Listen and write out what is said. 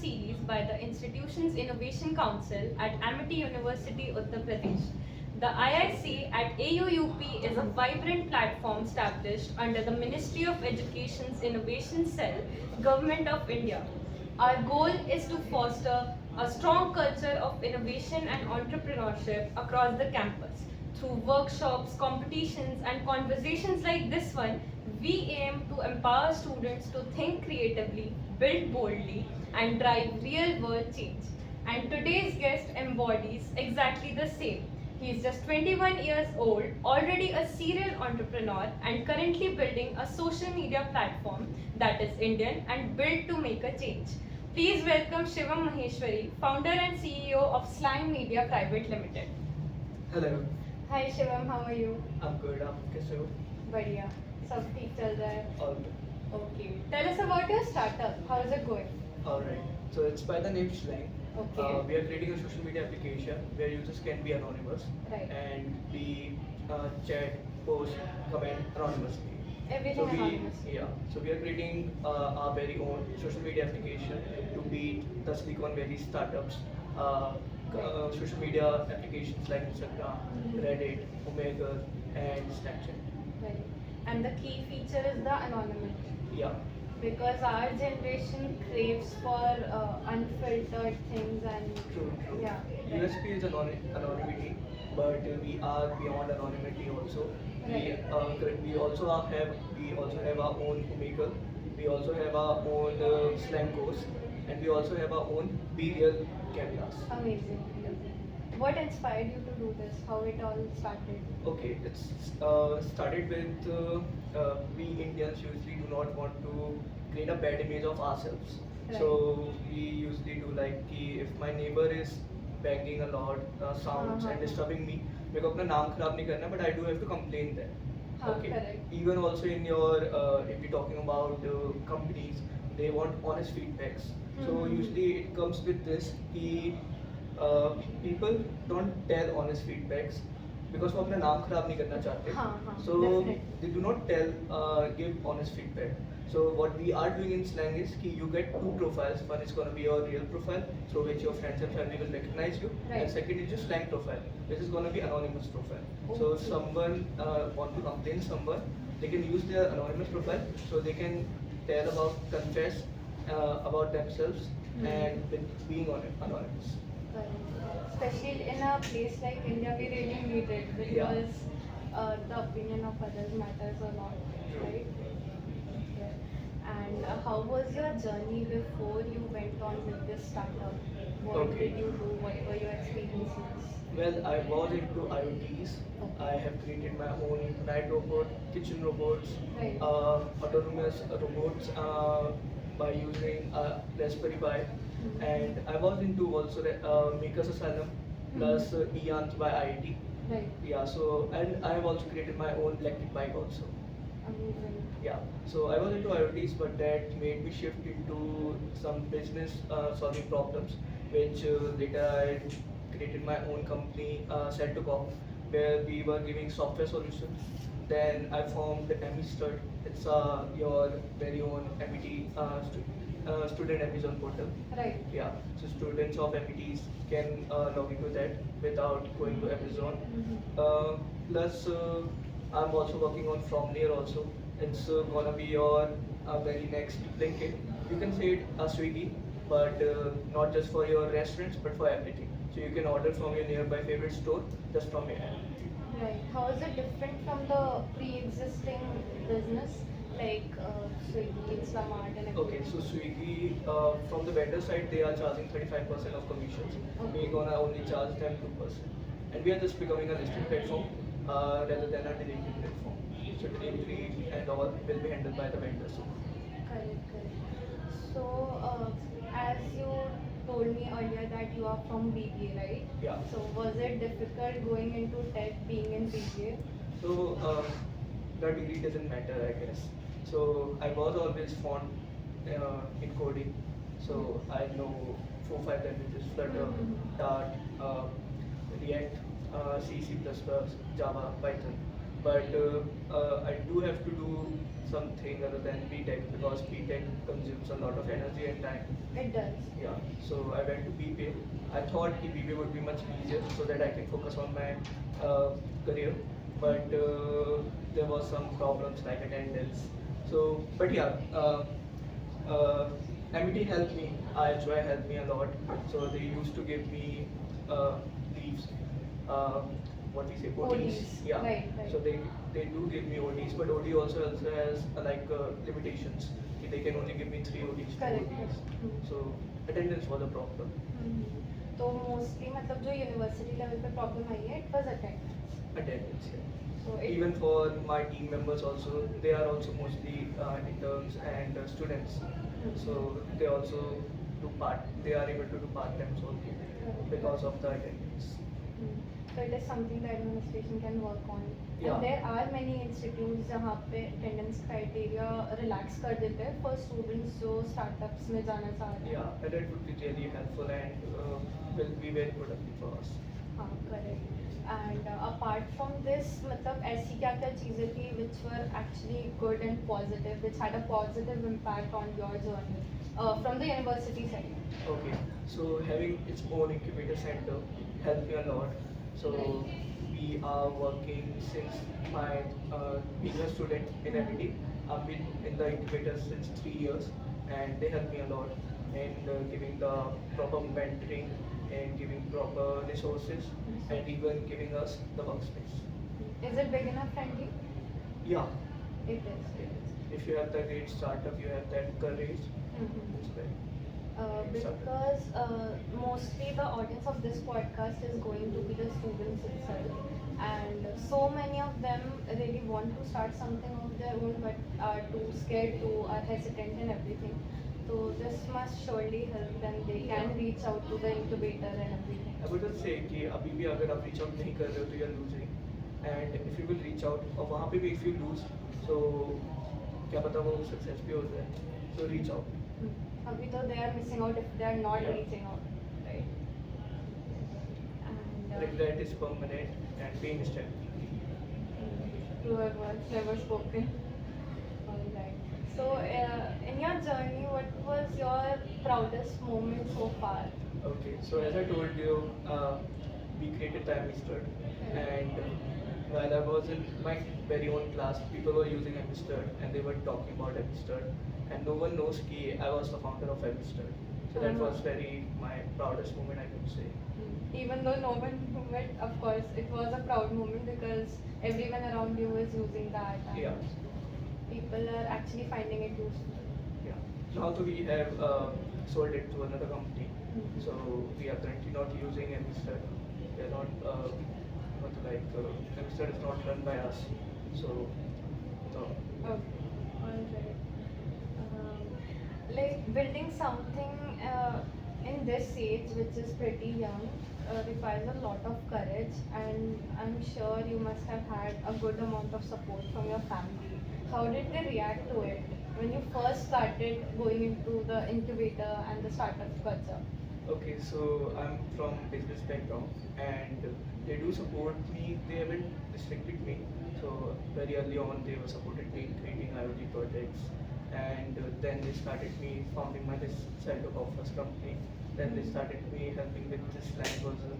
series by the Institution's Innovation Council at Amity University, Uttar Pradesh. The IIC at AUUP is a vibrant platform established under the Ministry of Education's Innovation Cell, Government of India. Our goal is to foster a strong culture of innovation and entrepreneurship across the campus. Through workshops, competitions, and conversations like this one, we aim to empower students to think creatively, build boldly, and drive real world change. And today's guest embodies exactly the same. He is just 21 years old, already a serial entrepreneur, and currently building a social media platform that is Indian and built to make a change. Please welcome Shivam Maheshwari, founder and CEO of Slang Media Private Limited. Hello, Hi Shivam, how are you? I'm good. I'm कैसे हो? बढ़िया, सब ठीक चल रहा है. All good. Okay. Tell us about your startup. How is it going? All right. So it's by the name Slang. Okay. We are creating a social media application where users can be anonymous Right. and we chat, post, comment anonymously. Everything so we, anonymous. Yeah. So we are creating our very own social media application to beat the Silicon Valley startups. Social media applications like Instagram, Reddit, Omega, and Snapchat. Right. And the key feature is the anonymity. Yeah. Because our generation craves for unfiltered things and True, true. yeah. Right. USP is anonymity, but we are beyond anonymity also. Right. We also have our own Omegle. We also have our own slang course, and we also have our own Be Real cameras. Amazing. What inspired you to do this? How it all started? Okay, it's started with we Indians usually do not want to create a bad image of ourselves. Right. So we usually do like कि if my neighbor is banging a lot sounds and disturbing me, मेरे को अपना नाम खराब नहीं करना, but I do have to complain that. हाँ, Okay. correct. Even also in your if you're talking about companies, they want honest feedbacks. So Mhm. usually it comes with this कि people don't tell honest feedbacks because वो अपना नाम खराब नहीं करना चाहते. हाँ, हाँ, So definitely. they do not give honest feedback. So what we are doing in Slang is कि you get two profiles. One is gonna be your real profile, through which your friends and family will recognize you, Right. and second is your Slang profile, which is gonna be anonymous profile. So Okay. someone want to complain someone, they can use their anonymous profile, so they can confess about themselves and with being on it, anonymous. Especially in a place like India, we really need it because the opinion of others matters a lot, right? Yeah. And how was your journey before you went on with this startup? What Okay. did you do? What were your experiences? Well, I was into IoTs. I have created my own night robot, kitchen robots, Right. autonomous robots by using Raspberry Pi. And I was into also Makers Asylum plus Eons by IIT. Right. Yeah, so and I have also created my own electric bike also. Amazing. Yeah, so I was into IoTs, but that made me shift into some business solving problems, which later I created my own company, Cell2Cop, where we were giving software solutions. Then I formed MEStud. It's your very own MET student Amazon portal. Right. Yeah, so students of METs can log into that without going to Amazon. Plus, I'm also working on Fromnear also. It's gonna be your very next Blinkit. You can say it Swiggy, but not just for your restaurants, but for everything. So you can order from your nearby favorite store just from your app. Right. How is it different from the pre-existing business like Swiggy, Instamart, and everything? Okay, so Swiggy, from the vendor side, they are charging 35% of commissions. Okay. We're gonna only charge them 2%. And we are just becoming a listed platform rather than a delivery platform. So delivery and all will be handled by the vendors. Correct, correct. So, as you told me earlier that you are from BBA, right? Yeah. So, was it difficult going into tech being in BBA? So the degree doesn't matter, I guess. So I was always fond in coding. So I know 4-5 languages: Flutter, Dart, React, C, C++, Java, Python. but I do have to do something other than BTech because BTech consumes a lot of energy and time. It does. Yeah, so I went to BPA. I thought ki BPA would be much easier so that I can focus on my career, but there was some problems like attendance. So, but yeah, MET helped me. IHY helped me a lot. So they used to give me leaves. Uh, what we say, OTs. ODs, Yeah. right, right. So they do give me ODs, but OD also has limitations. Ki They can only give me 3 ODs, 2 Correct, ODs. correct. So attendance was a problem. तो mostly मतलब जो university level पे problem आई है it was attendance Attendance. Yeah. So Even for my team members also, they are also mostly interns and students. So they also they are able to do part time also because of the attendance. so it is something the administration can work on Yeah. and there are many institutes जहाँ पे attendance criteria relax कर देते हैं for students जो startups में जाना चाह रहे हैं Yeah, and that would be really helpful and will be very productive for us. हाँ correct and apart from this मतलब ऐसी क्या क्या चीज़ें थी which were actually good and positive which had a positive impact on your journey from the university side Okay, so having its own incubator center helped me a lot. So we are working since my being a student in MET. I've been in the incubator since 3 years, and they help me a lot in giving the proper mentoring and giving proper resources and even giving us the workspace. Is it beginner friendly Yeah, it is if you have the great startup, you have that courage. It's very because mostly the audience of this podcast is going to be the students itself and so many of them really want to start something of their own but are too scared to are hesitant and everything so this must surely help them they can reach out to the incubator and everything I would just say कि अभी भी अगर आप reach out नहीं कर रहे हो तो you are losing and if you will reach out और वहाँ पे भी if you lose so क्या पता वो success भी हो जाए so reach out. अभी तो they are missing out if they are not Yeah. reaching out right and Regret is permanent and pain is temporary. True words never spoken. Alright. So, in your journey, what was your proudest moment so far? Okay, so as I told you, we created the Amistad, and while I was in my very own class, people were using Amistad and they were talking about Amistad, and no one knows कि I was the founder of Amistad. So that was very my proudest moment, I could say. Even though no one knew it, of course, it was a proud moment because everyone around you is using that. And Yeah. People are actually finding it useful. Yeah. Now so we have sold it to another company, so we are currently not using Amistad. We are not Amistad is not run by us. So Okay. Alright. Like building something in this age, which is pretty young, requires a lot of courage, and I'm sure you must have had a good amount of support from your family. How did they react to it when you first started going into the incubator and the startup culture? okay, so I'm from business background and they do support me. They haven't restricted me. So very early on they were supported me in creating IoT projects, and then they started me founding my this set of first company. Then they started me helping with this language